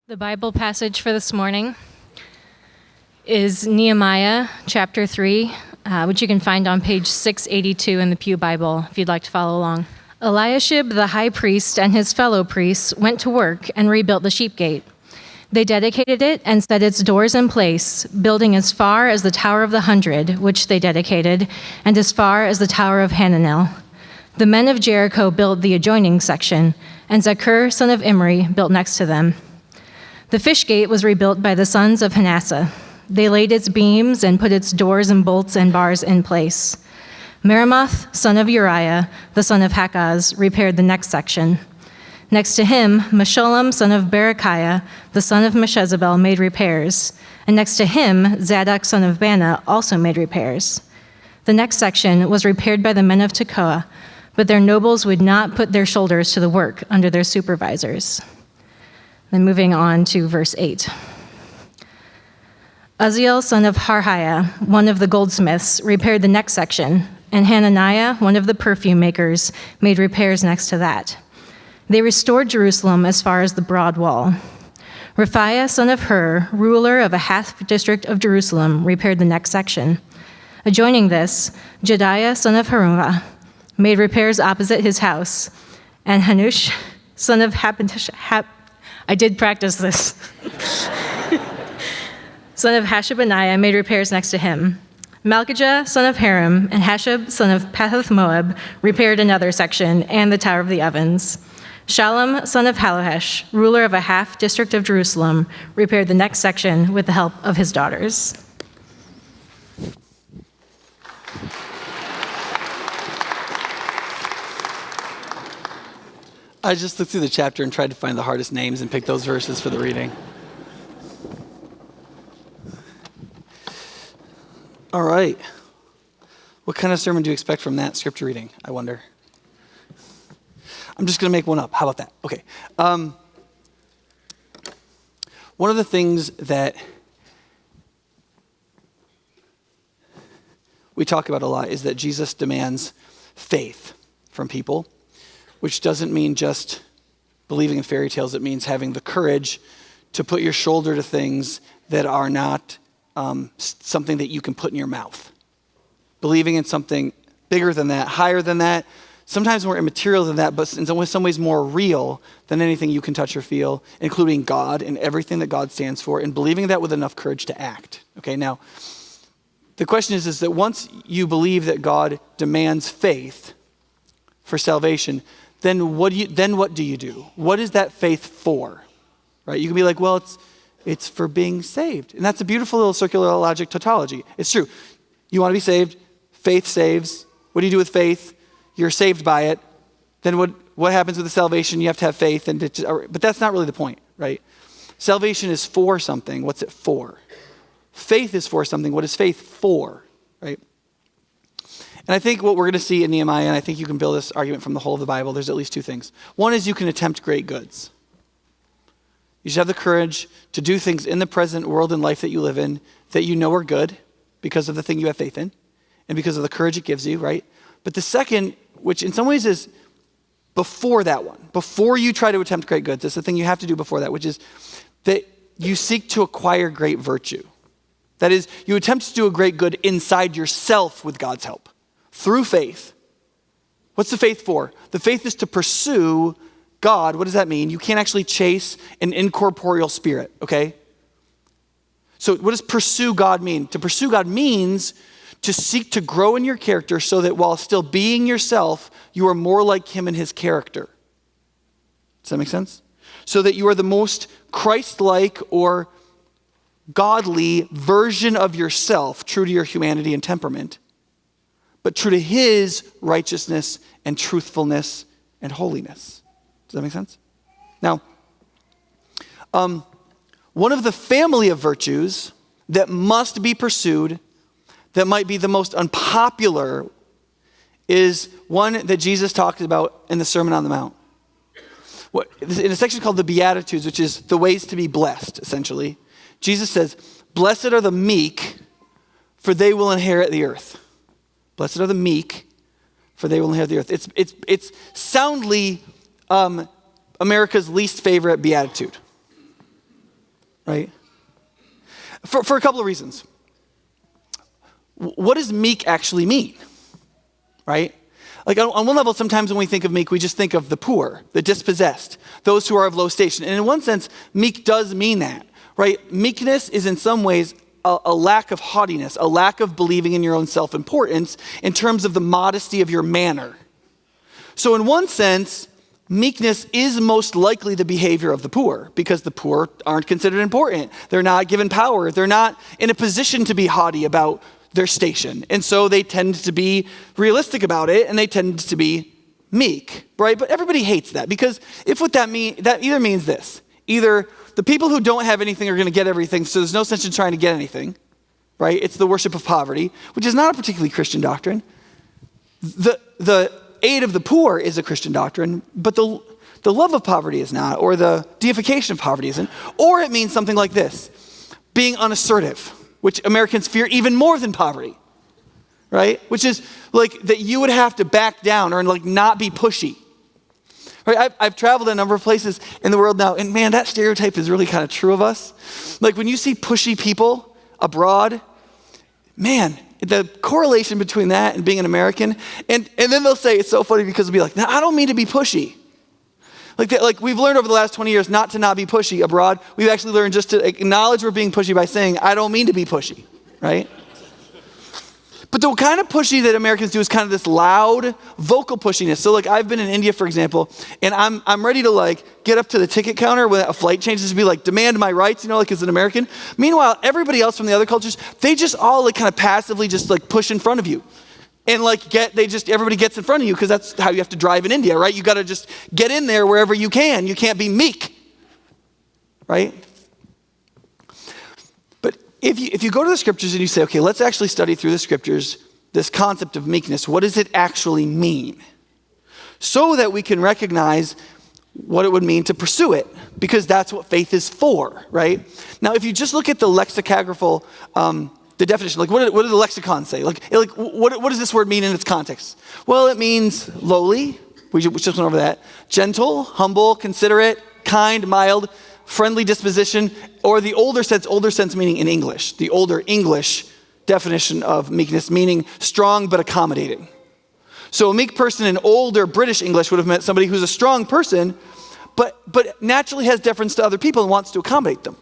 The Bible passage for this morning is Nehemiah chapter 3, which you can find on page 682 in the Pew Bible if you'd like to follow along. Eliashib the high priest and his fellow priests went to work and rebuilt the sheep gate. They dedicated it and set its doors in place, building as far as the Tower of the 100, which they dedicated, and as far as the Tower of Hananel. The men of Jericho built the adjoining section, and Zakur, son of Imri, built next to them. The fish gate was rebuilt by the sons of Manasseh. They laid its beams and put its doors and bolts and bars in place. Meremoth, son of Uriah, the son of Hakaz, repaired the next section. Next to him, Meshullam, son of Berechiah, the son of Meshezabel, made repairs. And next to him, Zadok, son of Bana, also made repairs. The next section was repaired by the men of Tekoa, but their nobles would not put their shoulders to the work under their supervisors. Then moving on to verse 8. Uzziel, son of Harhiah, one of the goldsmiths, repaired the next section, and Hananiah, one of the perfume makers, made repairs next to that. They restored Jerusalem as far as the broad wall. Raphiah, son of Hur, ruler of a half district of Jerusalem, repaired the next section. Adjoining this, Jediah, son of Harumah, made repairs opposite his house, and Hanush, son of I did practice this. Son of Hashabaniah made repairs next to him. Malchijah, son of Haram, and Hashab, son of Pahath Moab, repaired another section and the Tower of the Ovens. Shallum, son of Halohesh, ruler of a half district of Jerusalem, repaired the next section with the help of his daughters. I just looked through the chapter and tried to find the hardest names and pick those verses for the reading. All right. What kind of sermon do you expect from that scripture reading, I wonder? I'm just going to make one up. How about that? Okay. One of the things that we talk about a lot is that Jesus demands faith from people, which doesn't mean just believing in fairy tales. It means having the courage to put your shoulder to things that are not something that you can put in your mouth. Believing in something bigger than that, higher than that, sometimes more immaterial than that, but in some ways more real than anything you can touch or feel, including God and everything that God stands for, and believing that with enough courage to act. Okay, now, the question is that once you believe that God demands faith for salvation, then what do you do? What is that faith for? Right? You can be like, well, it's for being saved. And that's a beautiful little circular logic tautology. It's true. You want to be saved. Faith saves. What do you do with faith? You're saved by it. Then what happens with the salvation? You have to have faith. But that's not really the point, right? Salvation is for something. What's it for? Faith is for something. What is faith for, right? And I think what we're going to see in Nehemiah, and I think you can build this argument from the whole of the Bible, there's at least two things. One is you can attempt great goods. You should have the courage to do things in the present world and life that you live in that you know are good because of the thing you have faith in and because of the courage it gives you, right? But the second, which in some ways is before that one, before you try to attempt great goods, it's the thing you have to do before that, which is that you seek to acquire great virtue. That is, you attempt to do a great good inside yourself with God's help. Through faith. What's the faith for? The faith is to pursue God. What does that mean? You can't actually chase an incorporeal spirit, okay? So what does pursue God mean? To pursue God means to seek to grow in your character so that while still being yourself, you are more like him in his character. Does that make sense? So that you are the most Christ-like or godly version of yourself, true to your humanity and temperament, but true to his righteousness and truthfulness and holiness. Does that make sense? Now, one of the family of virtues that must be pursued, that might be the most unpopular, is one that Jesus talked about in the Sermon on the Mount. In a section called the Beatitudes, which is the ways to be blessed, essentially, Jesus says, "Blessed are the meek, for they will inherit the earth." Blessed are the meek, for they will inherit the earth. It's soundly America's least favorite beatitude. right? For a couple of reasons. What does meek actually mean, right? Like on one level, sometimes when we think of meek, we just think of the poor, the dispossessed, those who are of low station. And in one sense, meek does mean that, right? Meekness is in some ways a lack of haughtiness, a lack of believing in your own self-importance in terms of the modesty of your manner. So in one sense, meekness is most likely the behavior of the poor because the poor aren't considered important. They're not given power. They're not in a position to be haughty about their station. And so they tend to be realistic about it and they tend to be meek, right? But everybody hates that because if what that means, that either means this. Either the people who don't have anything are going to get everything, so there's no sense in trying to get anything, right? It's the worship of poverty, which is not a particularly Christian doctrine. The aid of the poor is a Christian doctrine, but the love of poverty is not, or the deification of poverty isn't. Or it means something like this, being unassertive, which Americans fear even more than poverty, right? Which is like that you would have to back down or like not be pushy. Right? I've traveled a number of places in the world now, and man, that stereotype is really kind of true of us. Like when you see pushy people abroad, man, the correlation between that and being an American, and then they'll say, it's so funny because they'll be like, no, I don't mean to be pushy. Like we've learned over the last 20 years not to not be pushy abroad. We've actually learned just to acknowledge we're being pushy by saying, I don't mean to be pushy, right? But the kind of pushy that Americans do is kind of this loud vocal pushiness. So like I've been in India, for example, and I'm ready to like get up to the ticket counter when a flight changes to be like, demand my rights, like as an American. Meanwhile, everybody else from the other cultures, they just all like kind of passively just like push in front of you. And like everybody gets in front of you because that's how you have to drive in India, right? You got to just get in there wherever you can. You can't be meek, right? But if you go to the scriptures and you say, okay, let's actually study through the scriptures this concept of meekness. What does it actually mean? So that we can recognize what it would mean to pursue it, because that's what faith is for, right? Now, if you just look at the lexicographical the definition, like what do the lexicons say? Like what does this word mean in its context? Well, it means lowly, we just went over that, gentle, humble, considerate, kind, mild, friendly disposition, or the older sense meaning in English, the older English definition of meekness, meaning strong but accommodating. So a meek person in older British English would have meant somebody who's a strong person, but naturally has deference to other people and wants to accommodate them,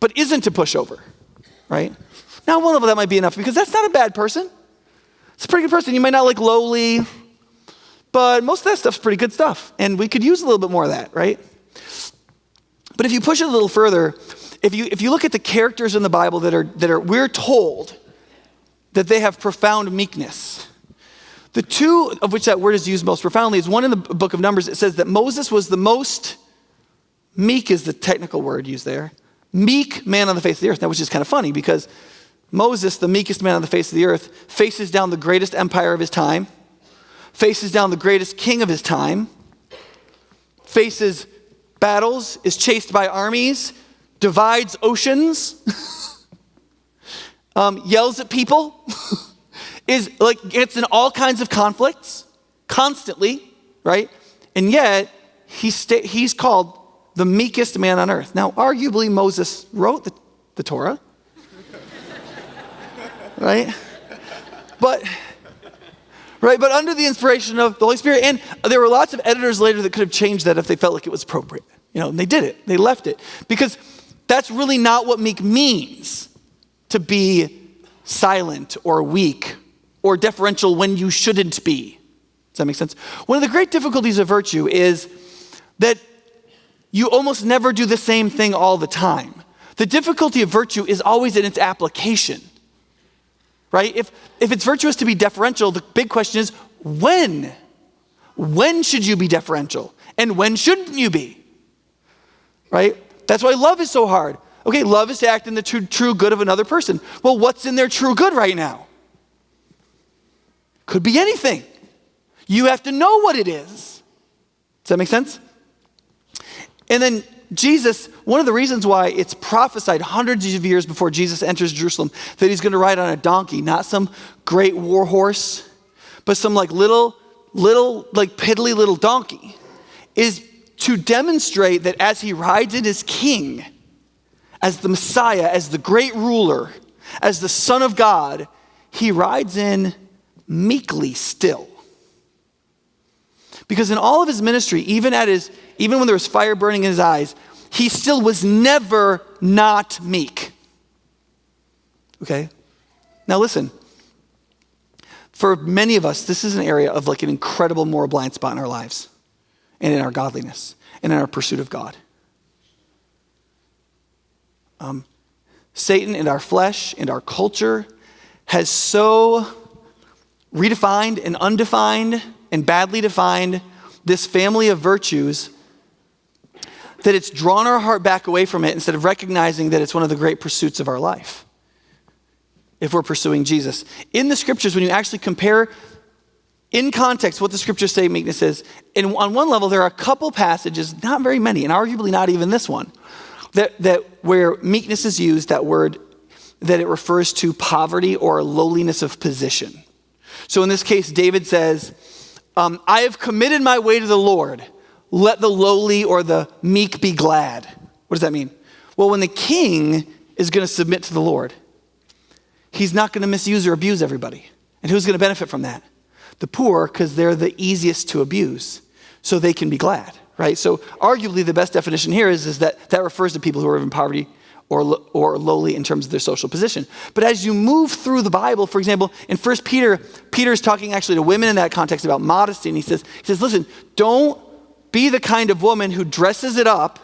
but isn't a pushover, right? Now, one level that might be enough because that's not a bad person. It's a pretty good person. You might not like lowly, but most of that stuff's pretty good stuff. And we could use a little bit more of that, right? But if you push it a little further, if you look at the characters in the Bible that are we're told that they have profound meekness. The two of which that word is used most profoundly is one in the book of Numbers. It says that Moses was the most meek is the technical word used there. Meek man on the face of the earth. Now, which is kind of funny because Moses, the meekest man on the face of the earth, faces down the greatest empire of his time, faces down the greatest king of his time, faces battles, is chased by armies, divides oceans, yells at people, gets in all kinds of conflicts constantly, right? And yet he's called the meekest man on earth. Now, arguably Moses wrote the Torah. Right? But under the inspiration of the Holy Spirit, and there were lots of editors later that could have changed that if they felt like it was appropriate. And they did it. They left it. Because that's really not what meek means, to be silent or weak or deferential when you shouldn't be. Does that make sense? One of the great difficulties of virtue is that you almost never do the same thing all the time. The difficulty of virtue is always in its application. Right? If it's virtuous to be deferential, the big question is when? When should you be deferential? And when shouldn't you be? Right? That's why love is so hard. Okay, love is to act in the true good of another person. Well, what's in their true good right now? Could be anything. You have to know what it is. Does that make sense? And then Jesus, one of the reasons why it's prophesied hundreds of years before Jesus enters Jerusalem that he's going to ride on a donkey, not some great war horse, but some like little like piddly little donkey, is to demonstrate that as he rides in as king, as the Messiah, as the great ruler, as the Son of God, he rides in meekly still. Because in all of his ministry, even when there was fire burning in his eyes, he still was never not meek. Okay? Now listen, for many of us, this is an area of like an incredible moral blind spot in our lives and in our godliness and in our pursuit of God. Satan and our flesh and our culture has so redefined and undefined and badly defined this family of virtues that it's drawn our heart back away from it instead of recognizing that it's one of the great pursuits of our life if we're pursuing Jesus. In the scriptures, when you actually compare in context what the scriptures say meekness is, and on one level there are a couple passages, not very many, and arguably not even this one, that where meekness is used, that word, that it refers to poverty or lowliness of position. So in this case, David says, I have committed my way to the Lord. Let the lowly or the meek be glad. What does that mean? Well, when the king is going to submit to the Lord, he's not going to misuse or abuse everybody. And who's going to benefit from that? The poor, because they're the easiest to abuse, so they can be glad, right? So arguably the best definition here is that refers to people who are in poverty or lowly in terms of their social position. But as you move through the Bible, for example, in 1 Peter, Peter's talking actually to women in that context about modesty, and he says, listen, don't be the kind of woman who dresses it up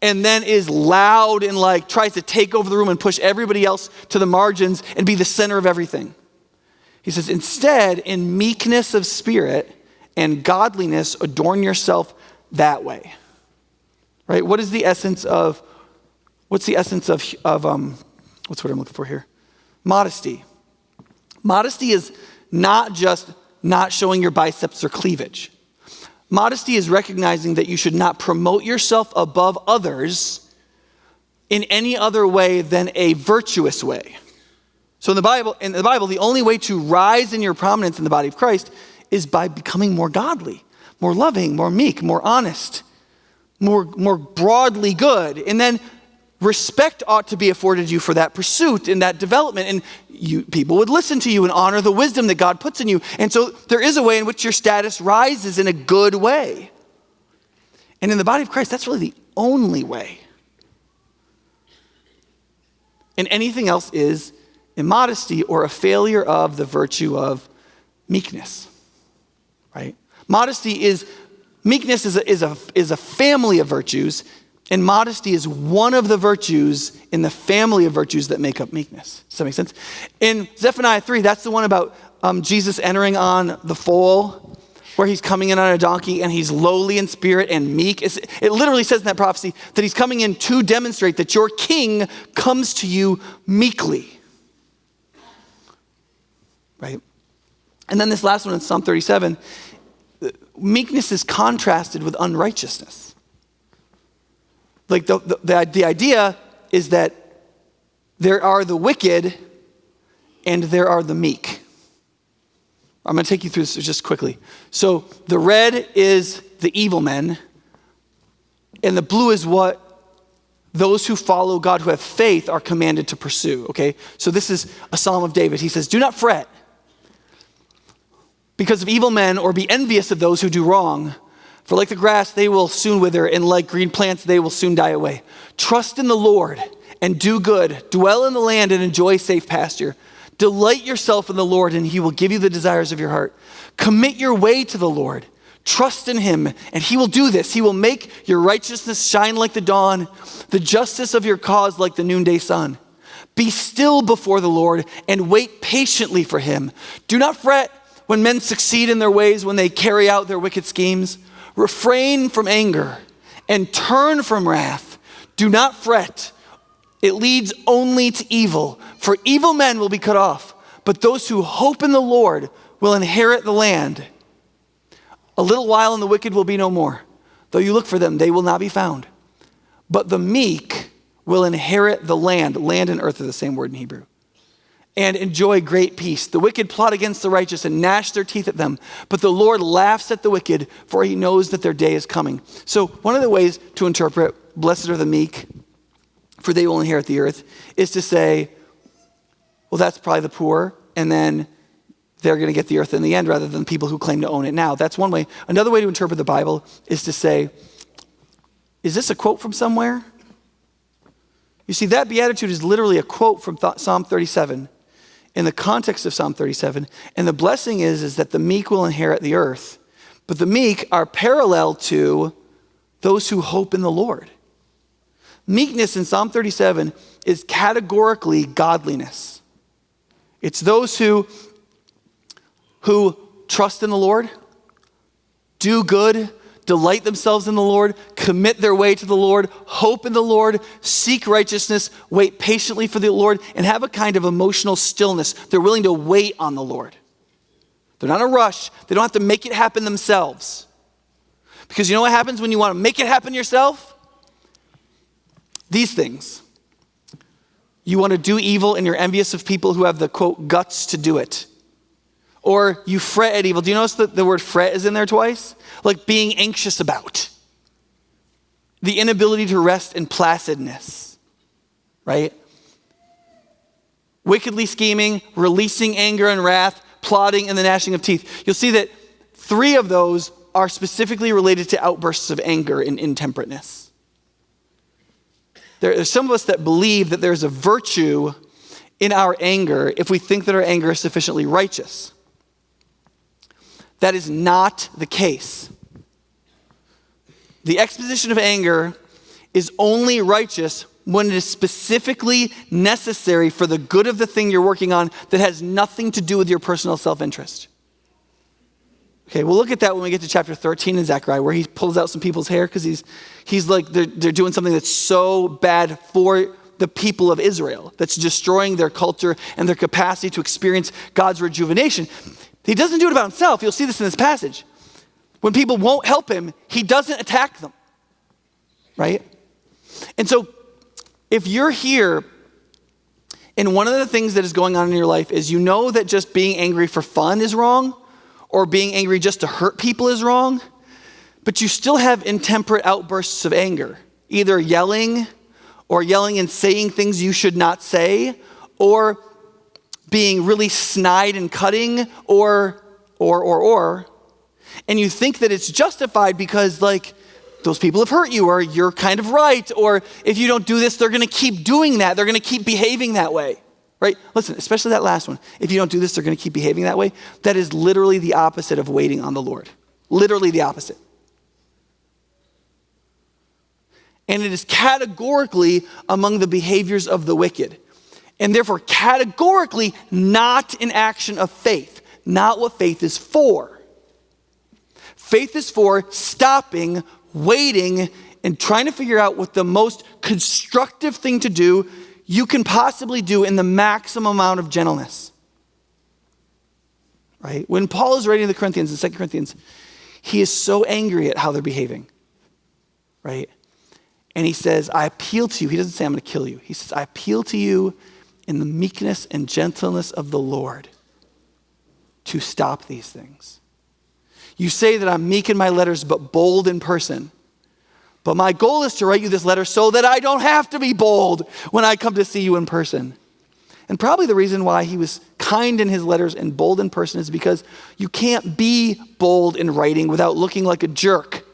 and then is loud and like tries to take over the room and push everybody else to the margins and be the center of everything. He says, instead, in meekness of spirit and godliness, adorn yourself that way. Right? What's the essence of what's the word I'm looking for here? Modesty. Modesty is not just not showing your biceps or cleavage. Modesty is recognizing that you should not promote yourself above others in any other way than a virtuous way. So in the Bible, the only way to rise in your prominence in the body of Christ is by becoming more godly, more loving, more meek, more honest, more broadly good. And then respect ought to be afforded you for that pursuit and that development. And people would listen to you and honor the wisdom that God puts in you. And so there is a way in which your status rises in a good way. And in the body of Christ, that's really the only way. And anything else is immodesty or a failure of the virtue of meekness, right? Meekness is a family of virtues, and modesty is one of the virtues in the family of virtues that make up meekness. Does that make sense? In Zephaniah 3, that's the one about Jesus entering on the foal, where he's coming in on a donkey and he's lowly in spirit and meek. It literally says in that prophecy that he's coming in to demonstrate that your king comes to you meekly. Right? And then this last one in Psalm 37, meekness is contrasted with unrighteousness. Like the idea is that there are the wicked and there are the meek. I'm going to take you through this just quickly. So the red is the evil men, and the blue is what those who follow God, who have faith, are commanded to pursue, okay? So this is a Psalm of David. He says, do not fret because of evil men, or be envious of those who do wrong. For like the grass, they will soon wither, and like green plants, they will soon die away. Trust in the Lord and do good. Dwell in the land and enjoy safe pasture. Delight yourself in the Lord, and he will give you the desires of your heart. Commit your way to the Lord. Trust in him, and he will do this. He will make your righteousness shine like the dawn, the justice of your cause like the noonday sun. Be still before the Lord and wait patiently for him. Do not fret when men succeed in their ways, when they carry out their wicked schemes. Refrain from anger and turn from wrath. Do not fret. It leads only to evil. For evil men will be cut off, but those who hope in the Lord will inherit the land. A little while and the wicked will be no more. Though you look for them, they will not be found. But the meek will inherit the land. Land and earth are the same word in Hebrew. And enjoy great peace. The wicked plot against the righteous and gnash their teeth at them. But the Lord laughs at the wicked, for he knows that their day is coming. So one of the ways to interpret blessed are the meek for they will inherit the earth, is to say, well, that's probably the poor, and then they're going to get the earth in the end rather than people who claim to own it now. That's one way. Another way to interpret the Bible is to say, is this a quote from somewhere? You see, that beatitude is literally a quote from Psalm 37 in the context of Psalm 37. And the blessing is that the meek will inherit the earth. But the meek are parallel to those who hope in the Lord. Meekness in Psalm 37 is categorically godliness. It's those who trust in the Lord, do good, delight themselves in the Lord, commit their way to the Lord, hope in the Lord, seek righteousness, wait patiently for the Lord, and have a kind of emotional stillness. They're willing to wait on the Lord. They're not in a rush. They don't have to make it happen themselves. Because you know what happens when you want to make it happen yourself? These things. You want to do evil and you're envious of people who have the, quote, guts to do it. Or you fret at evil. Do you notice that the word fret is in there twice? Like being anxious about. The inability to rest in placidness, right? Wickedly scheming, releasing anger and wrath, plotting, and the gnashing of teeth. You'll see that 3 of those are specifically related to outbursts of anger and intemperateness. There's some of us that believe that there's a virtue in our anger if we think that our anger is sufficiently righteous. That is not the case. The exposition of anger is only righteous when it is specifically necessary for the good of the thing you're working on that has nothing to do with your personal self-interest. Okay, we'll look at that when we get to chapter 13 in Zechariah, where he pulls out some people's hair because he's like, they're doing something that's so bad for the people of Israel, that's destroying their culture and their capacity to experience God's rejuvenation. He doesn't do it about himself. You'll see this in this passage. When people won't help him, he doesn't attack them, right? And so if you're here and one of the things that is going on in your life is you know that just being angry for fun is wrong, or being angry just to hurt people is wrong, but you still have intemperate outbursts of anger, either yelling and saying things you should not say, or being really snide and cutting, or, and you think that it's justified because like those people have hurt you, or you're kind of right, or if you don't do this, they're gonna keep doing that. They're gonna keep behaving that way, right? Listen, especially that last one. If you don't do this, they're gonna keep behaving that way. That is literally the opposite of waiting on the Lord. Literally the opposite. And it is categorically among the behaviors of the wicked. And therefore categorically not an action of faith, not what faith is for. Faith is for stopping, waiting, and trying to figure out what the most constructive thing to do you can possibly do in the maximum amount of gentleness. Right? When Paul is writing to the Corinthians in 2 Corinthians, he is so angry at how they're behaving. Right? And he says, I appeal to you. He doesn't say, I'm going to kill you. He says, I appeal to you in the meekness and gentleness of the Lord to stop these things. You say that I'm meek in my letters, but bold in person. But my goal is to write you this letter so that I don't have to be bold when I come to see you in person. And probably the reason why he was kind in his letters and bold in person is because you can't be bold in writing without looking like a jerk.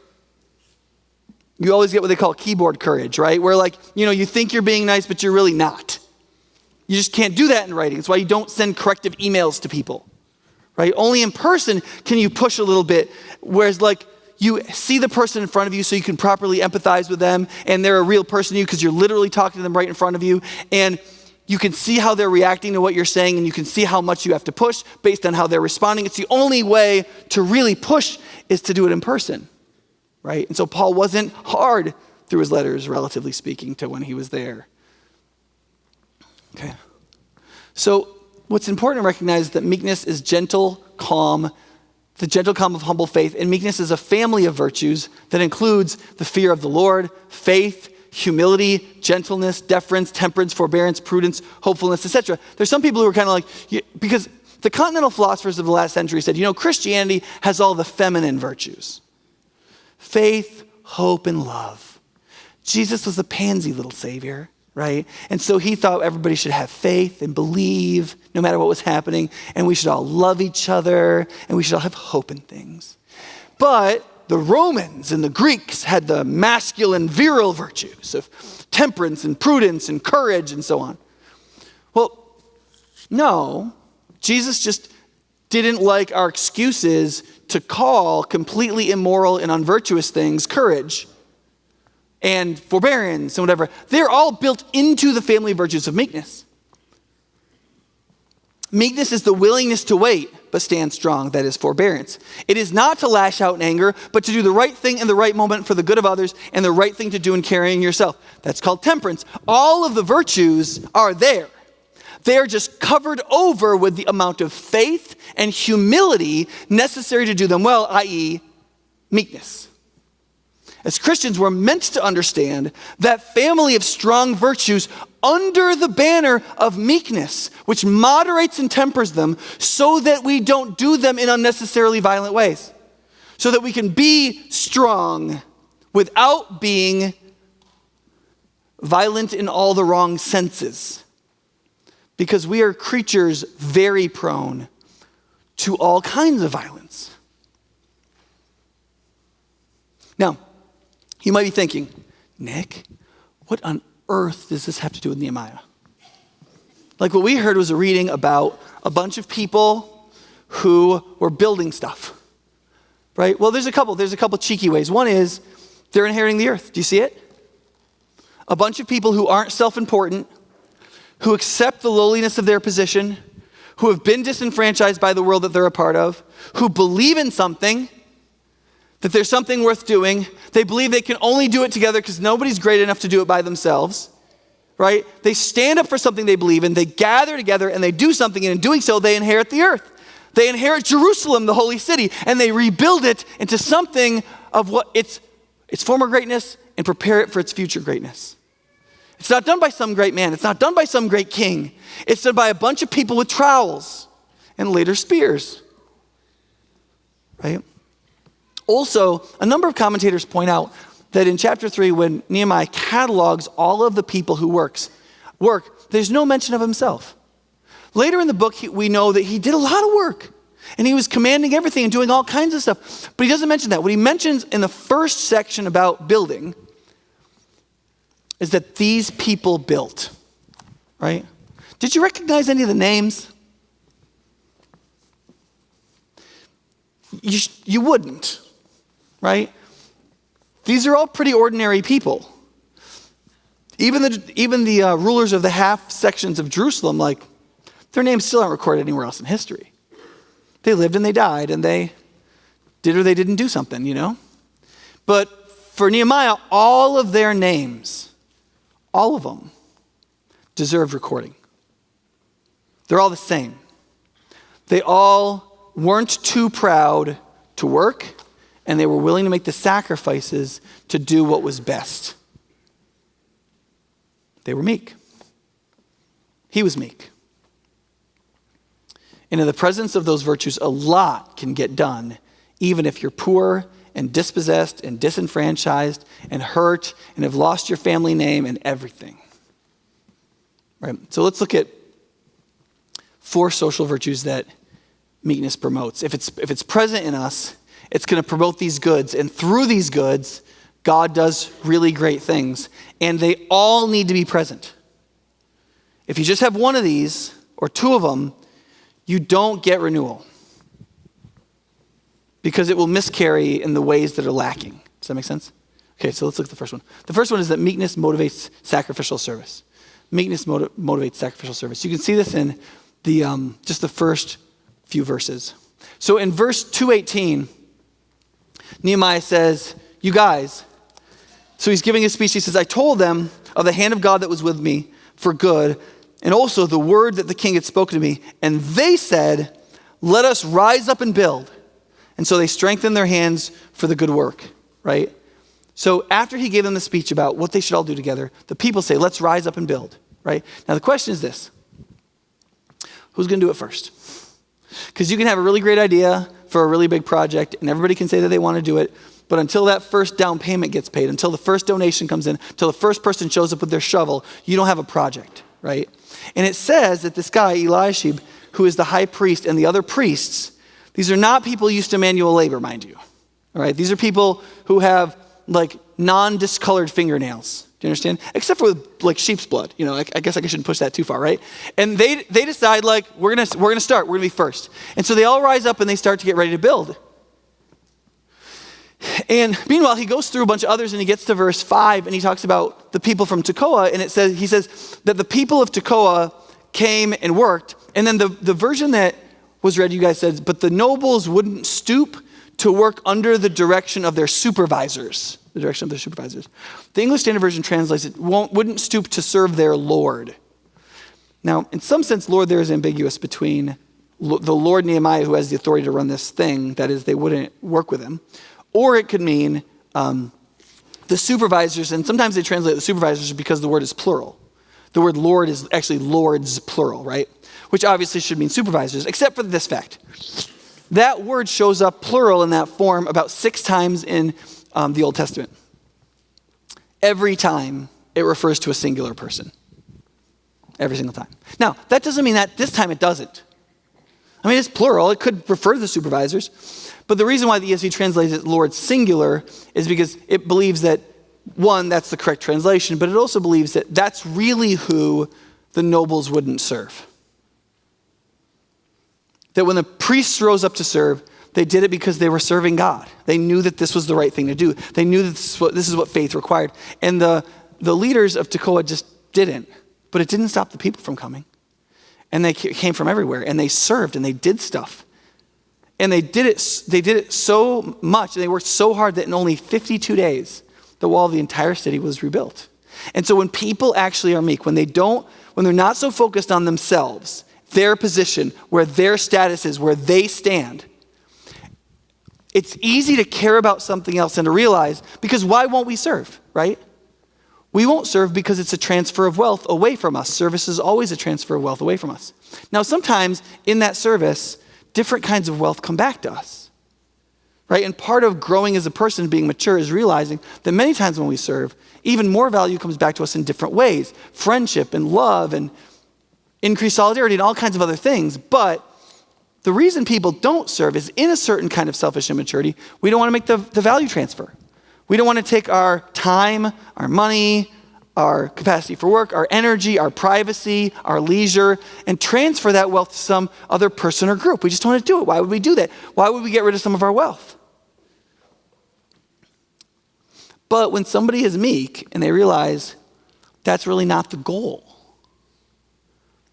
You always get what they call keyboard courage, right? Where like, you think you're being nice, but you're really not. You just can't do that in writing. It's why you don't send corrective emails to people, right? Only in person can you push a little bit, whereas like you see the person in front of you so you can properly empathize with them, and they're a real person to you because you're literally talking to them right in front of you, and you can see how they're reacting to what you're saying, and you can see how much you have to push based on how they're responding. It's the only way to really push is to do it in person, right? And so Paul wasn't hard through his letters, relatively speaking, to when he was there. Okay. So what's important to recognize is that meekness is gentle, calm, the gentle calm of humble faith, and meekness is a family of virtues that includes the fear of the Lord, faith, humility, gentleness, deference, temperance, forbearance, prudence, hopefulness, etc. There's some people who are kind of like, because the continental philosophers of the last century said, Christianity has all the feminine virtues. Faith, hope, and love. Jesus was the pansy little savior. right? And so he thought everybody should have faith and believe no matter what was happening, and we should all love each other, and we should all have hope in things. But the Romans and the Greeks had the masculine, virile virtues of temperance and prudence and courage and so on. Well, no, Jesus just didn't like our excuses to call completely immoral and unvirtuous things courage and forbearance and whatever. They're all built into the family virtues of meekness. Meekness is the willingness to wait, but stand strong. That is forbearance. It is not to lash out in anger, but to do the right thing in the right moment for the good of others and the right thing to do in carrying yourself. That's called temperance. All of the virtues are there. They're just covered over with the amount of faith and humility necessary to do them well, i.e., meekness. As Christians, we're meant to understand that family of strong virtues under the banner of meekness, which moderates and tempers them so that we don't do them in unnecessarily violent ways, so that we can be strong without being violent in all the wrong senses. Because we are creatures very prone to all kinds of violence. Now, you might be thinking, Nick, what on earth does this have to do with Nehemiah? Like what we heard was a reading about a bunch of people who were building stuff, right? Well, there's a couple cheeky ways. One is they're inheriting the earth. Do you see it? A bunch of people who aren't self-important, who accept the lowliness of their position, who have been disenfranchised by the world that they're a part of, who believe in something, that there's something worth doing. They believe they can only do it together because nobody's great enough to do it by themselves, right? They stand up for something they believe in, they gather together and they do something, and in doing so, they inherit the earth. They inherit Jerusalem, the holy city, and they rebuild it into something of what its former greatness and prepare it for its future greatness. It's not done by some great man. It's not done by some great king. It's done by a bunch of people with trowels and later spears, right? Also, a number of commentators point out that in chapter 3, when Nehemiah catalogs all of the people who work, there's no mention of himself. Later in the book, we know that he did a lot of work, and he was commanding everything and doing all kinds of stuff, but he doesn't mention that. What he mentions in the first section about building is that these people built, right? Did you recognize any of the names? You wouldn't, right? These are all pretty ordinary people. Even the rulers of the half sections of Jerusalem, like, their names still aren't recorded anywhere else in history. They lived and they died, and they did or they didn't do something, you know? But for Nehemiah, all of their names, all of them, deserved recording. They're all the same. They all weren't too proud to work, and they were willing to make the sacrifices to do what was best. They were meek. He was meek. And in the presence of those virtues, a lot can get done, even if you're poor and dispossessed and disenfranchised and hurt and have lost your family name and everything. Right? So let's look at 4 social virtues that meekness promotes. If it's present in us, it's going to promote these goods. And through these goods, God does really great things. And they all need to be present. If you just have one of these or 2 of them, you don't get renewal, because it will miscarry in the ways that are lacking. Does that make sense? Okay, so let's look at the first one. The first one is that meekness motivates sacrificial service. Meekness motivates sacrificial service. You can see this in the just the first few verses. So in verse 2:18, Nehemiah says, you guys, so he's giving his speech. He says, I told them of the hand of God that was with me for good, and also the word that the king had spoken to me. And they said, let us rise up and build. And so they strengthened their hands for the good work, right? So after he gave them the speech about what they should all do together, the people say, let's rise up and build, right? Now the question is this: who's going to do it first? Because you can have a really great idea for a really big project, and everybody can say that they want to do it, But until that first down payment gets paid, until the first donation comes in, until the first person shows up with their shovel, you don't have a project, right? And it says that this guy, Eliashib, who is the high priest, and the other priests, these are not people used to manual labor, mind you. All right? These are people who have like non-discolored fingernails. Do you understand? Except for like sheep's blood. You know, I guess I shouldn't push that too far, right? And they decide like, we're gonna start. We're gonna be first. And so they all rise up and they start to get ready to build. And meanwhile, he goes through a bunch of others and he gets to verse 5 and he talks about the people from Tekoa, and he says that the people of Tekoa came and worked. And then the version that was read, you guys said, but the nobles wouldn't stoop to work under the direction of their supervisors. The direction of their supervisors. The English Standard Version translates it, wouldn't stoop to serve their Lord. Now, in some sense, Lord there is ambiguous between the Lord Nehemiah, who has the authority to run this thing, that is, they wouldn't work with him, or it could mean the supervisors, and sometimes they translate the supervisors because the word is plural. The word Lord is actually lords, plural, right? Which obviously should mean supervisors, except for this fact. That word shows up plural in that form about 6 times in the Old Testament. Every time it refers to a singular person. Every single time. Now, that doesn't mean that this time it doesn't. I mean, it's plural. It could refer to the supervisors. But the reason why the ESV translates it Lord singular is because it believes that, one, that's the correct translation, but it also believes that that's really who the nobles wouldn't serve. That when the priests rose up to serve, they did it because they were serving God. They knew that this was the right thing to do. They knew that this is what faith required. And the leaders of Tekoa just didn't. But it didn't stop the people from coming. And they came from everywhere. And they served and they did stuff. And they did it so much, and they worked so hard that in only 52 days, the wall of the entire city was rebuilt. And so when people actually are meek, when they're not so focused on themselves, their position, where their status is, where they stand, it's easy to care about something else and to realize, because why won't we serve, right? We won't serve because it's a transfer of wealth away from us. Service is always a transfer of wealth away from us. Now, sometimes in that service, different kinds of wealth come back to us, right? And part of growing as a person, being mature, is realizing that many times when we serve, even more value comes back to us in different ways. Friendship and love and increased solidarity and all kinds of other things. But the reason people don't serve is in a certain kind of selfish immaturity. We don't want to make the value transfer. We don't want to take our time, our money, our capacity for work, our energy, our privacy, our leisure, and transfer that wealth to some other person or group. We just don't want to do it. Why would we do that? Why would we get rid of some of our wealth? But when somebody is meek and they realize that's really not the goal,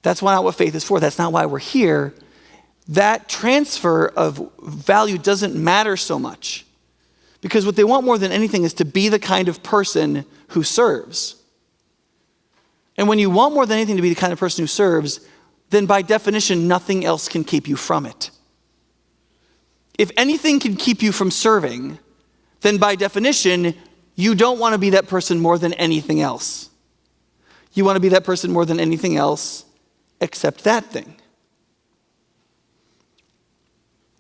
that's not what faith is for, that's not why we're here, that transfer of value doesn't matter so much. Because what they want more than anything is to be the kind of person who serves. And when you want more than anything to be the kind of person who serves, then by definition, nothing else can keep you from it. If anything can keep you from serving, then by definition, you don't want to be that person more than anything else. You want to be that person more than anything else except that thing.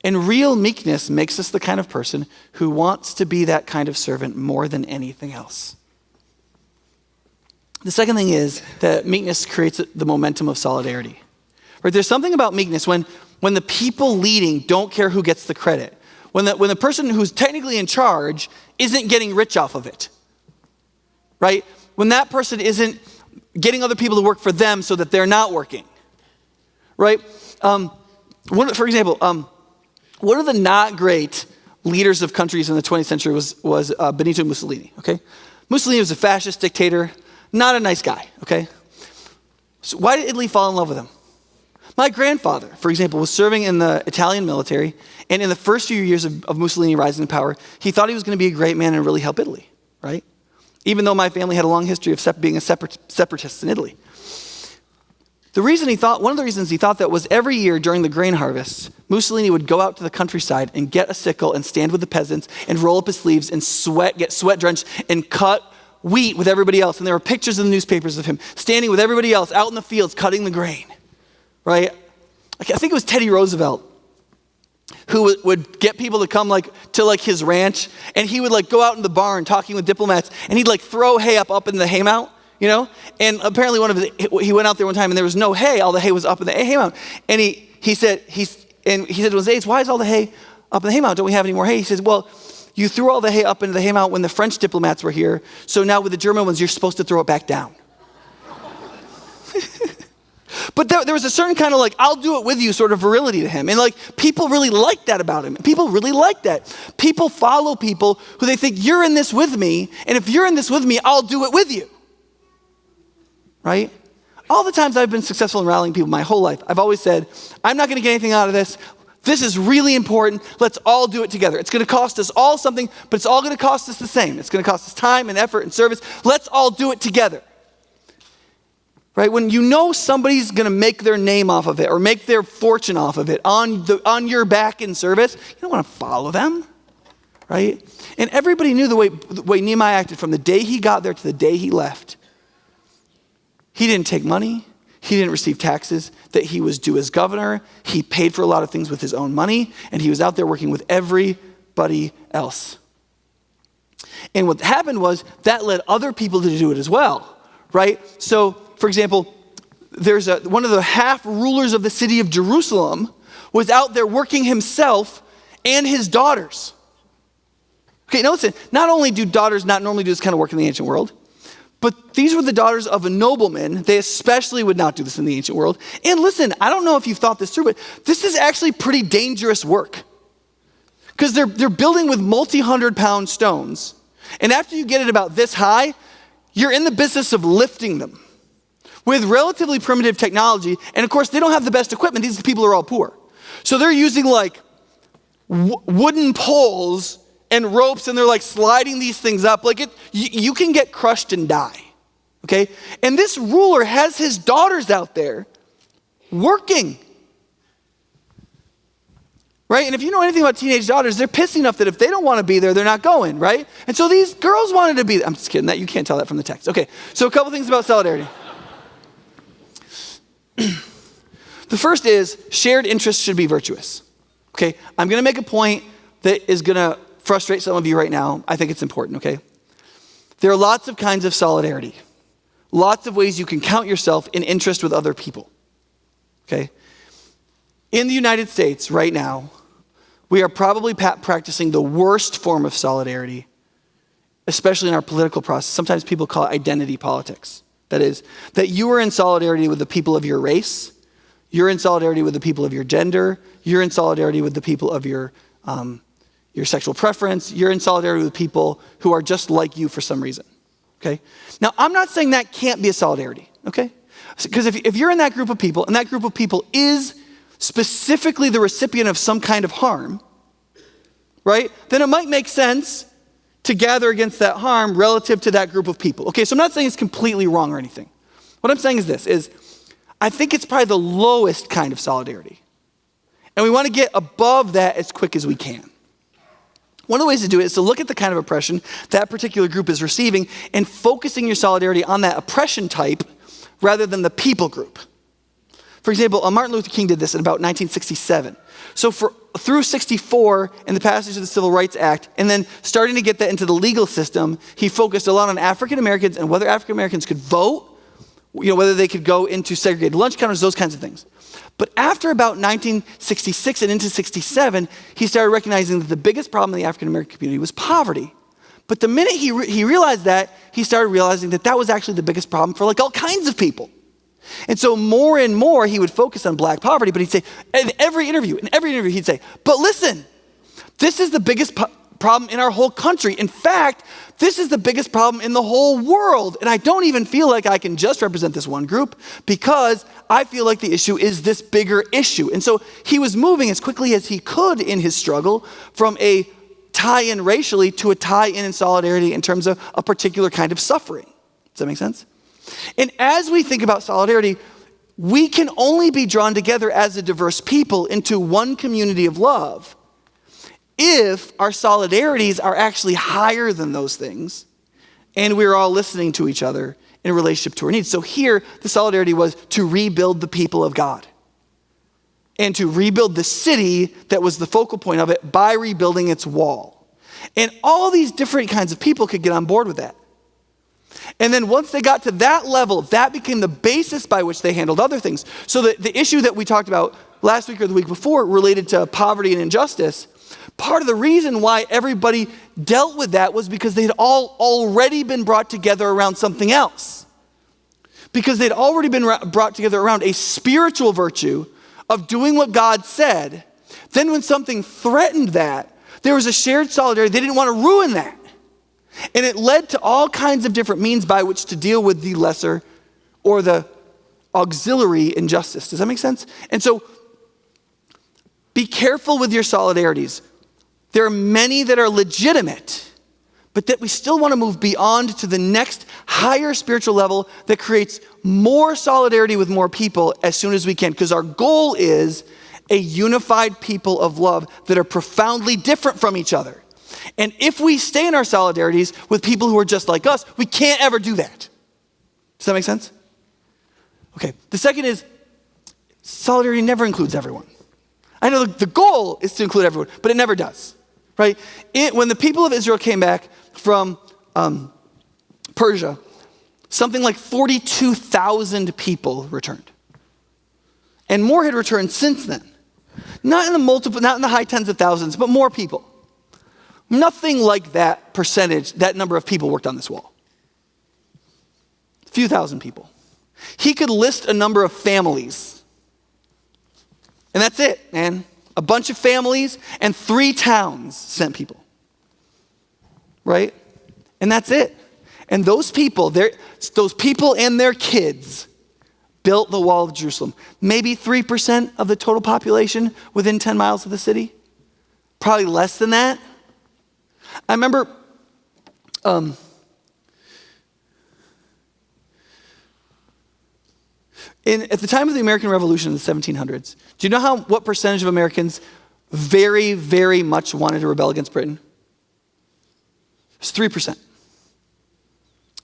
And real meekness makes us the kind of person who wants to be that kind of servant more than anything else. The second thing is that meekness creates the momentum of solidarity. Right? There's something about meekness when the people leading don't care who gets the credit. When the person who's technically in charge isn't getting rich off of it. Right? When that person isn't getting other people to work for them so that they're not working. Right? For example, one of the not great leaders of countries in the 20th century was Benito Mussolini, okay? Mussolini was a fascist dictator, not a nice guy, okay? So why did Italy fall in love with him? My grandfather, for example, was serving in the Italian military, and in the first few years of Mussolini rising to power, he thought he was going to be a great man and really help Italy, right? Even though my family had a long history of being a separatist in Italy. One of the reasons he thought that was every year during the grain harvest, Mussolini would go out to the countryside and get a sickle and stand with the peasants and roll up his sleeves and get sweat drenched and cut wheat with everybody else. And there were pictures in the newspapers of him standing with everybody else out in the fields cutting the grain, right? I think it was Teddy Roosevelt who would get people to come to his ranch, and he would go out in the barn talking with diplomats, and he'd throw hay up in the hay mount, And apparently he went out there one time and there was no hay. All the hay was up in the hay mount. And he said to his aides, why is all the hay up in the hay mount? Don't we have any more hay? He says, well, you threw all the hay up into the hay mount when the French diplomats were here. So now with the German ones, you're supposed to throw it back down. But there was a certain kind of I'll do it with you sort of virility to him. And people really like that about him. People really like that. People follow people who they think, you're in this with me. And if you're in this with me, I'll do it with you. Right? All the times I've been successful in rallying people my whole life, I've always said, I'm not going to get anything out of this. This is really important. Let's all do it together. It's going to cost us all something, but it's all going to cost us the same. It's going to cost us time and effort and service. Let's all do it together. Right? When you know somebody's going to make their name off of it or make their fortune off of it on your back in service, you don't want to follow them. Right? And everybody knew the way Nehemiah acted from the day he got there to the day he left. He didn't take money. He didn't receive taxes that he was due as governor. He paid for a lot of things with his own money, and he was out there working with everybody else. And what happened was that led other people to do it as well, right? So, for example, there's one of the half rulers of the city of Jerusalem was out there working himself and his daughters. Okay, now listen, not only do daughters not normally do this kind of work in the ancient world, but these were the daughters of a nobleman. They especially would not do this in the ancient world. And listen, I don't know if you've thought this through, but this is actually pretty dangerous work. Because they're building with multi-100-pound stones. And after you get it about this high, you're in the business of lifting them with relatively primitive technology. And of course, they don't have the best equipment. These people are all poor. So they're using wooden poles and ropes, and they're sliding these things up. You can get crushed and die, okay? And this ruler has his daughters out there working, right? And if you know anything about teenage daughters, they're pissy enough that if they don't want to be there, they're not going, right? And so these girls wanted to be there. I'm just kidding, that you can't tell that from the text. Okay, so a couple things about solidarity. The first is shared interests should be virtuous, okay? I'm going to make a point that is going to frustrate some of you right now. I think it's important, okay? There are lots of kinds of solidarity. Lots of ways you can count yourself in interest with other people, okay? In the United States right now, we are probably practicing the worst form of solidarity, especially in our political process. Sometimes people call it identity politics. That is, that you are in solidarity with the people of your race, you're in solidarity with the people of your gender, you're in solidarity with the people of your sexual preference, you're in solidarity with people who are just like you for some reason, okay? Now, I'm not saying that can't be a solidarity, okay? Because if you're in that group of people, and that group of people is specifically the recipient of some kind of harm, right, then it might make sense to gather against that harm relative to that group of people. Okay, so I'm not saying it's completely wrong or anything. What I'm saying is this, I think it's probably the lowest kind of solidarity. And we want to get above that as quick as we can. One of the ways to do it is to look at the kind of oppression that particular group is receiving and focusing your solidarity on that oppression type rather than the people group. For example, Martin Luther King did this in about 1967. So through 64 and the passage of the Civil Rights Act, and then starting to get that into the legal system, he focused a lot on African Americans and whether African Americans could vote, whether they could go into segregated lunch counters, those kinds of things. But after about 1966 and into 67, he started recognizing that the biggest problem in the African American community was poverty. But the minute he realized that, he started realizing that that was actually the biggest problem for all kinds of people. And so more and more he would focus on black poverty, but he'd say, in every interview he'd say, but listen, this is the biggest problem in our whole country. In fact, this is the biggest problem in the whole world. And I don't even feel like I can just represent this one group because I feel like the issue is this bigger issue. And so he was moving as quickly as he could in his struggle from a tie-in racially to a tie-in in solidarity in terms of a particular kind of suffering. Does that make sense? And as we think about solidarity, we can only be drawn together as a diverse people into one community of love if our solidarities are actually higher than those things and we're all listening to each other in relationship to our needs. So here, the solidarity was to rebuild the people of God. and to rebuild the city that was the focal point of it by rebuilding its wall. And all these different kinds of people could get on board with that. And then once they got to that level, that became the basis by which they handled other things. So the issue that we talked about last week or the week before related to poverty and injustice, part of the reason why everybody dealt with that was because they'd all already been brought together around something else. Because they'd already been brought together around a spiritual virtue of doing what God said. Then when something threatened that, there was a shared solidarity. They didn't want to ruin that. And it led to all kinds of different means by which to deal with the lesser or the auxiliary injustice. Does that make sense? And so be careful with your solidarities. There are many that are legitimate, but that we still want to move beyond to the next higher spiritual level that creates more solidarity with more people as soon as we can. Because our goal is a unified people of love that are profoundly different from each other. And if we stay in our solidarities with people who are just like us, we can't ever do that. Does that make sense? Okay, the second is solidarity never includes everyone. I know the goal is to include everyone, but it never does, right? When the people of Israel came back from Persia, something like 42,000 people returned. And more had returned since then. Not in the high tens of thousands, but more people. Nothing like that percentage, that number of people worked on this wall. A few thousand people. He could list a number of families. And that's it, man. A bunch of families and 3 towns sent people. Right? And that's it. And those people and their kids built the wall of Jerusalem. Maybe 3% of the total population within 10 miles of the city. Probably less than that. I remember at the time of the American Revolution in the 1700s, do you know what percentage of Americans very, very much wanted to rebel against Britain? It was 3%.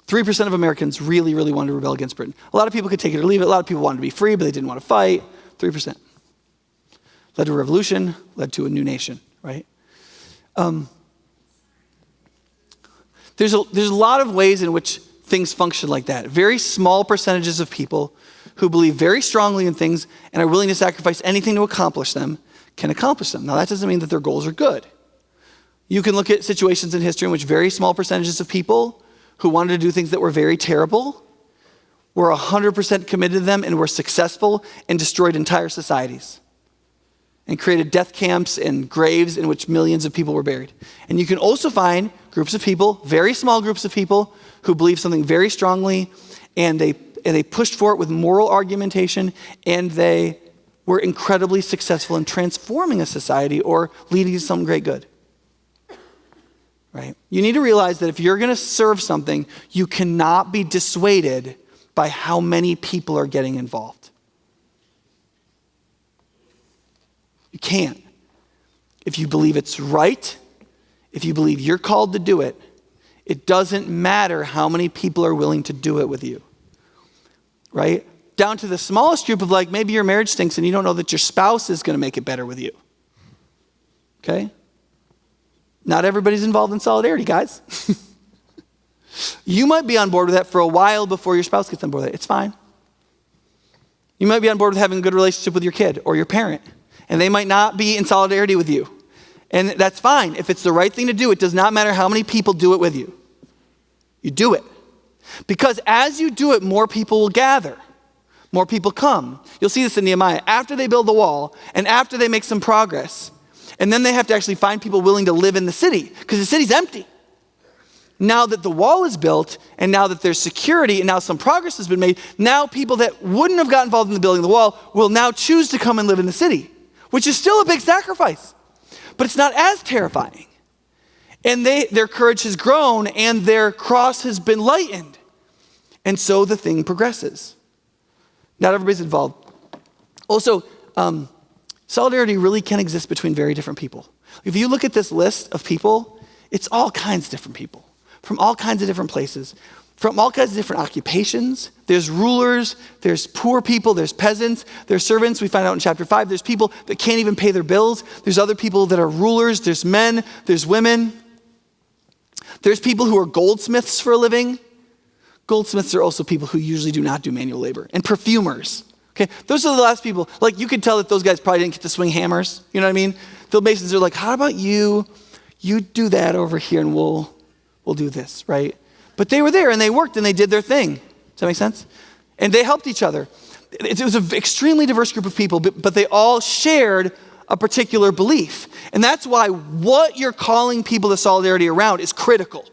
3% of Americans really, really wanted to rebel against Britain. A lot of people could take it or leave it. A lot of people wanted to be free, but they didn't want to fight. 3%. Led to a revolution, led to a new nation, right? There's a lot of ways in which things function like that. Very small percentages of people who believe very strongly in things and are willing to sacrifice anything to accomplish them can accomplish them. Now, that doesn't mean that their goals are good. You can look at situations in history in which very small percentages of people who wanted to do things that were very terrible were 100% committed to them and were successful and destroyed entire societies and created death camps and graves in which millions of people were buried. And you can also find groups of people, very small groups of people, who believe something very strongly and they pushed for it with moral argumentation, and they were incredibly successful in transforming a society or leading to some great good. Right? You need to realize that if you're going to serve something, you cannot be dissuaded by how many people are getting involved. You can't. If you believe it's right, if you believe you're called to do it, it doesn't matter how many people are willing to do it with you. Right? Down to the smallest group of maybe your marriage stinks and you don't know that your spouse is going to make it better with you. Okay? Not everybody's involved in solidarity, guys. You might be on board with that for a while before your spouse gets on board with it. It's fine. You might be on board with having a good relationship with your kid or your parent, and they might not be in solidarity with you. And that's fine. If it's the right thing to do, it does not matter how many people do it with you. You do it. Because as you do it, more people will gather. More people come. You'll see this in Nehemiah. After they build the wall and after they make some progress, and then they have to actually find people willing to live in the city because the city's empty. Now that the wall is built and now that there's security and now some progress has been made, now people that wouldn't have got involved in the building of the wall will now choose to come and live in the city, which is still a big sacrifice, but it's not as terrifying. And their courage has grown and their cross has been lightened. And so the thing progresses. Not everybody's involved. Also, solidarity really can exist between very different people. If you look at this list of people, it's all kinds of different people from all kinds of different places. from all kinds of different occupations. There's rulers, there's poor people, there's peasants, there's servants. We find out in chapter 5, there's people that can't even pay their bills. There's other people that are rulers, there's men, there's women. There's people who are goldsmiths for a living. Goldsmiths are also people who usually do not do manual labor. And perfumers. Okay, those are the last people. Like, you could tell that those guys probably didn't get to swing hammers. You know what I mean? The masons are like, how about you do that over here and we'll do this, right? But they were there and they worked and they did their thing. Does that make sense? And they helped each other. It was an extremely diverse group of people, but they all shared a particular belief. And that's why what you're calling people to solidarity around is critical.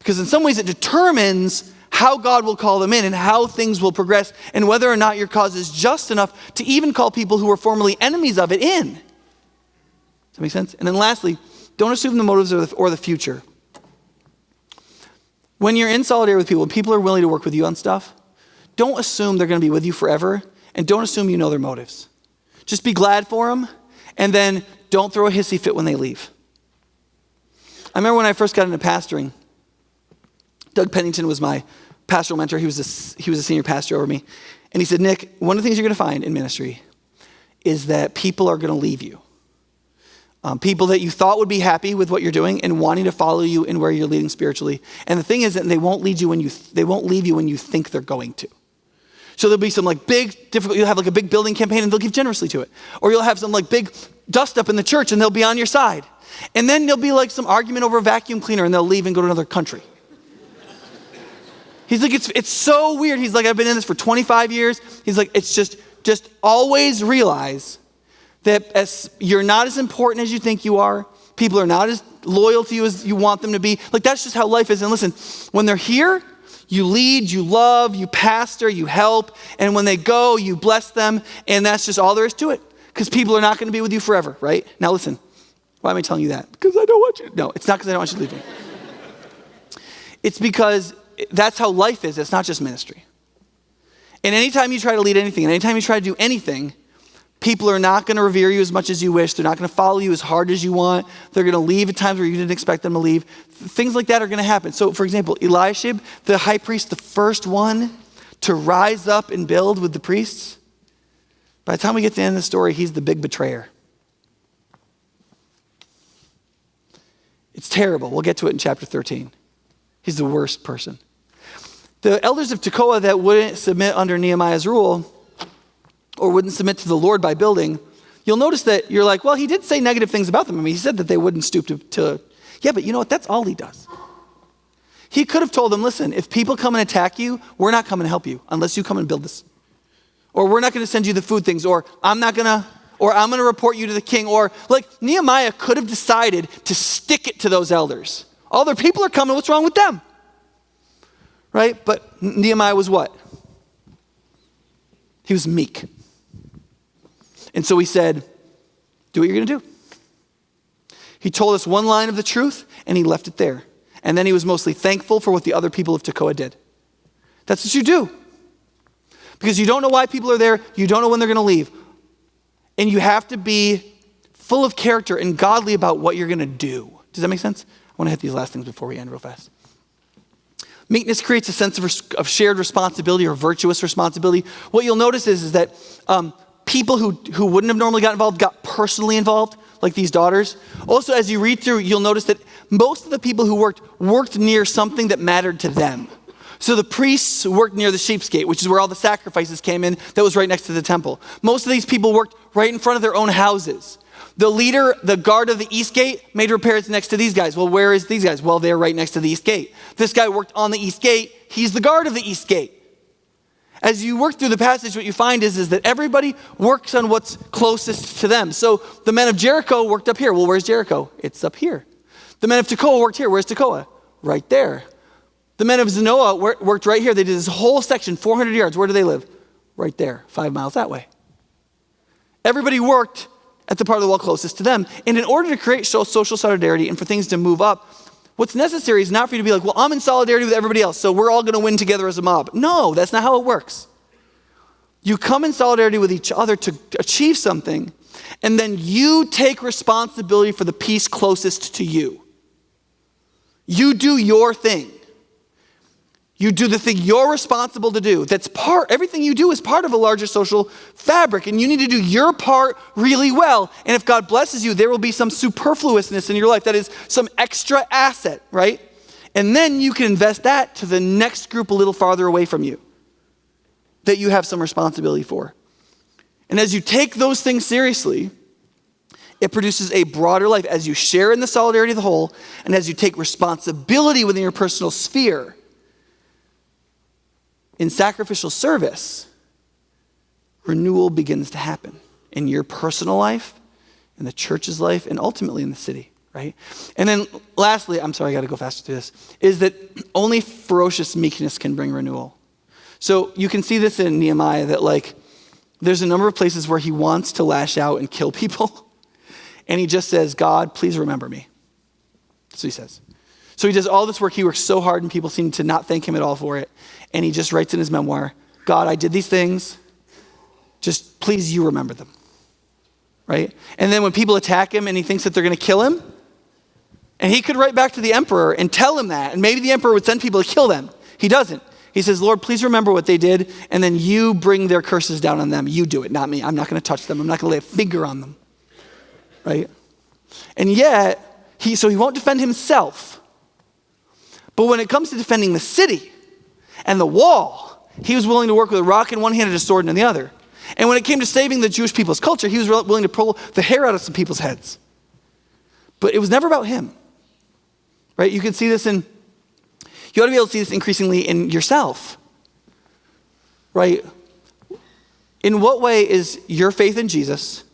Because in some ways it determines how God will call them in and how things will progress and whether or not your cause is just enough to even call people who were formerly enemies of it in. Does that make sense? And then lastly, don't assume the motives or the future. When you're in solidarity with people, when people are willing to work with you on stuff, don't assume they're going to be with you forever, and don't assume you know their motives. Just be glad for them, and then don't throw a hissy fit when they leave. I remember when I first got into pastoring, Doug Pennington was my pastoral mentor. He was a senior pastor over me. And he said, Nick, one of the things you're going to find in ministry is that people are going to leave you. People that you thought would be happy with what you're doing and wanting to follow you in where you're leading spiritually. And the thing is that they won't leave you when you think they're going to. So there'll be some like big, difficult, you'll have like a big building campaign and they'll give generously to it. Or you'll have some like big dust up in the church and they'll be on your side. And then there'll be like some argument over a vacuum cleaner and they'll leave and go to another country. He's like, it's so weird. He's like, I've been in this for 25 years. He's like, it's just always realize that as you're not as important as you think you are. People are not as loyal to you as you want them to be. Like, that's just how life is. And listen, when they're here, you lead, you love, you pastor, you help. And when they go, you bless them. And that's just all there is to it. Because people are not going to be with you forever, right? Now listen, why am I telling you that? Because I don't want you. No, it's not because I don't want you to leave me. It's because that's how life is. It's not just ministry. And anytime you try to lead anything, and anytime you try to do anything, people are not going to revere you as much as you wish. They're not going to follow you as hard as you want. They're going to leave at times where you didn't expect them to leave. Things like that are going to happen. So, for example, Eliashib, the high priest, the first one to rise up and build with the priests, by the time we get to the end of the story, he's the big betrayer. It's terrible. We'll get to it in chapter 13. He's the worst person. The elders of Tekoa that wouldn't submit under Nehemiah's rule or wouldn't submit to the Lord by building, you'll notice that you're like, well, he did say negative things about them. I mean, he said that they wouldn't stoop to yeah, but you know what? That's all he does. He could have told them, listen, if people come and attack you, we're not coming to help you unless you come and build this. Or we're not going to send you the food things, or I'm going to report you to the king. Or like Nehemiah could have decided to stick it to those elders. All their people are coming, what's wrong with them? Right? But Nehemiah was what? He was meek. And so he said, do what you're going to do. He told us one line of the truth, and he left it there. And then he was mostly thankful for what the other people of Tekoa did. That's what you do. Because you don't know why people are there. You don't know when they're going to leave. And you have to be full of character and godly about what you're going to do. Does that make sense? I want to hit these last things before we end real fast. Meekness creates a sense of shared responsibility or virtuous responsibility. What you'll notice is that people who wouldn't have normally got involved got personally involved, like these daughters. Also, as you read through, you'll notice that most of the people who worked near something that mattered to them. So the priests worked near the sheep's gate, which is where all the sacrifices came in, that was right next to the temple. Most of these people worked right in front of their own houses. The leader, the guard of the east gate, made repairs next to these guys. Well, where is these guys? Well, they're right next to the east gate. This guy worked on the east gate. He's the guard of the east gate. As you work through the passage, what you find is that everybody works on what's closest to them. So the men of Jericho worked up here. Well, where's Jericho? It's up here. The men of Tekoa worked here. Where's Tekoa? Right there. The men of Zanoah worked right here. They did this whole section, 400 yards. Where do they live? Right there, 5 miles that way. Everybody worked at the part of the wall closest to them. And in order to create social solidarity and for things to move up, what's necessary is not for you to be like, well, I'm in solidarity with everybody else, so we're all going to win together as a mob. No, that's not how it works. You come in solidarity with each other to achieve something, and then you take responsibility for the piece closest to you. You do your thing. You do the thing you're responsible to do. Everything you do is part of a larger social fabric, and you need to do your part really well. And if God blesses you, there will be some superfluousness in your life. That is some extra asset, right? And then you can invest that to the next group a little farther away from you that you have some responsibility for. And as you take those things seriously, it produces a broader life as you share in the solidarity of the whole, and as you take responsibility within your personal sphere. In sacrificial service, renewal begins to happen in your personal life, in the church's life, and ultimately in the city, right? And then lastly, I'm sorry, I got to go faster through this, is that only ferocious meekness can bring renewal. So you can see this in Nehemiah that there's a number of places where he wants to lash out and kill people. And he just says, God, please remember me. That's what he says. So he does all this work. He works so hard and people seem to not thank him at all for it. And he just writes in his memoir, God, I did these things. Just please, you remember them. Right? And then when people attack him and he thinks that they're going to kill him, and he could write back to the emperor and tell him that. And maybe the emperor would send people to kill them. He doesn't. He says, Lord, please remember what they did. And then you bring their curses down on them. You do it, not me. I'm not going to touch them. I'm not going to lay a finger on them. Right? And yet, he won't defend himself. But when it comes to defending the city and the wall, he was willing to work with a rock in one hand and a sword in the other. And when it came to saving the Jewish people's culture, he was willing to pull the hair out of some people's heads. But it was never about him. Right? You can see this you ought to be able to see this increasingly in yourself. Right? In what way is your faith in Jesus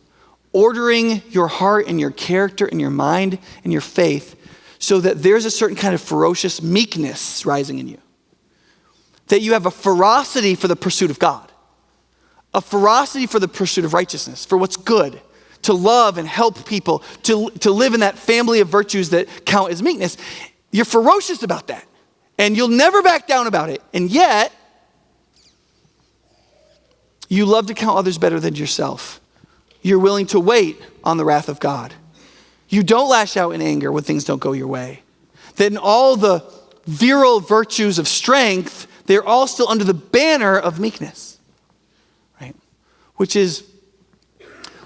ordering your heart and your character and your mind and your faith so that there's a certain kind of ferocious meekness rising in you? That you have a ferocity for the pursuit of God, a ferocity for the pursuit of righteousness, for what's good, to love and help people, to live in that family of virtues that count as meekness. You're ferocious about that, and you'll never back down about it. And yet, you love to count others better than yourself. You're willing to wait on the wrath of God. You don't lash out in anger when things don't go your way. That in all the virile virtues of strength, they're all still under the banner of meekness, right? Which is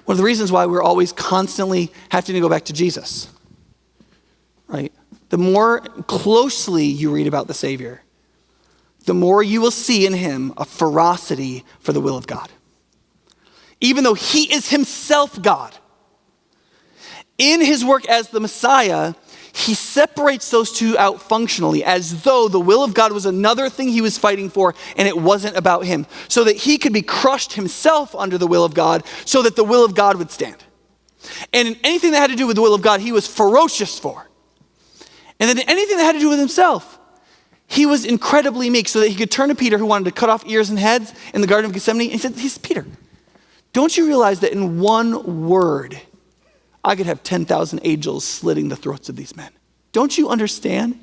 one of the reasons why we're always constantly having to go back to Jesus, right? The more closely you read about the Savior, the more you will see in him a ferocity for the will of God. Even though he is himself God. In his work as the Messiah, he separates those two out functionally, as though the will of God was another thing he was fighting for and it wasn't about him, so that he could be crushed himself under the will of God so that the will of God would stand. And in anything that had to do with the will of God, he was ferocious for. And then anything that had to do with himself, he was incredibly meek, so that he could turn to Peter, who wanted to cut off ears and heads in the Garden of Gethsemane, and he said, Peter, don't you realize that in one word, I could have 10,000 angels slitting the throats of these men? Don't you understand?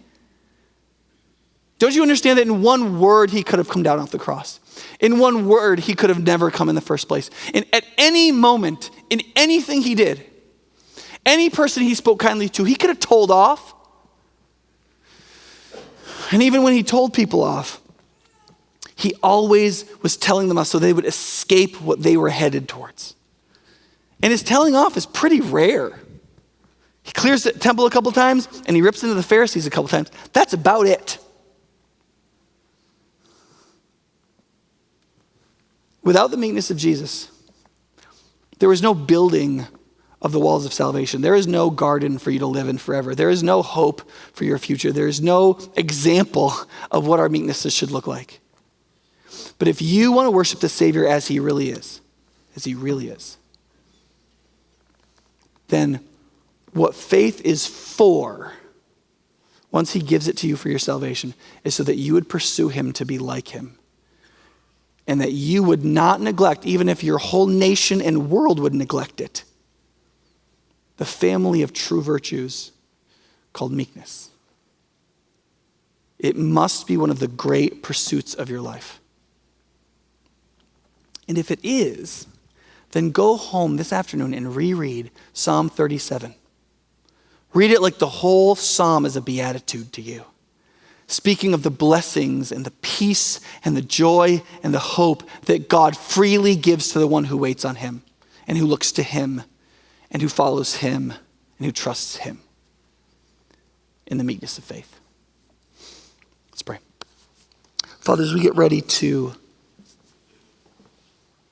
Don't you understand that in one word, he could have come down off the cross? In one word, he could have never come in the first place. And at any moment, in anything he did, any person he spoke kindly to, he could have told off. And even when he told people off, he always was telling them off so they would escape what they were headed towards. And his telling off is pretty rare. He clears the temple a couple times and he rips into the Pharisees a couple times. That's about it. Without the meekness of Jesus, there is no building of the walls of salvation. There is no garden for you to live in forever. There is no hope for your future. There is no example of what our meeknesses should look like. But if you want to worship the Savior as he really is, then what faith is for, once he gives it to you for your salvation, is so that you would pursue him to be like him. And that you would not neglect, even if your whole nation and world would neglect it, the family of true virtues called meekness. It must be one of the great pursuits of your life. And if it is, then go home this afternoon and reread Psalm 37. Read it like the whole psalm is a beatitude to you. speaking of the blessings and the peace and the joy and the hope that God freely gives to the one who waits on him and who looks to him and who follows him and who trusts him in the meekness of faith. Let's pray. Father, as we get ready to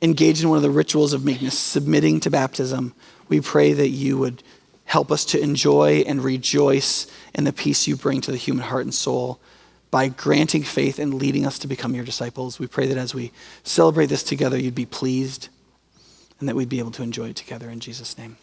engage in one of the rituals of meekness, submitting to baptism, we pray that you would help us to enjoy and rejoice in the peace you bring to the human heart and soul by granting faith and leading us to become your disciples. We pray that as we celebrate this together, you'd be pleased and that we'd be able to enjoy it together in Jesus' name.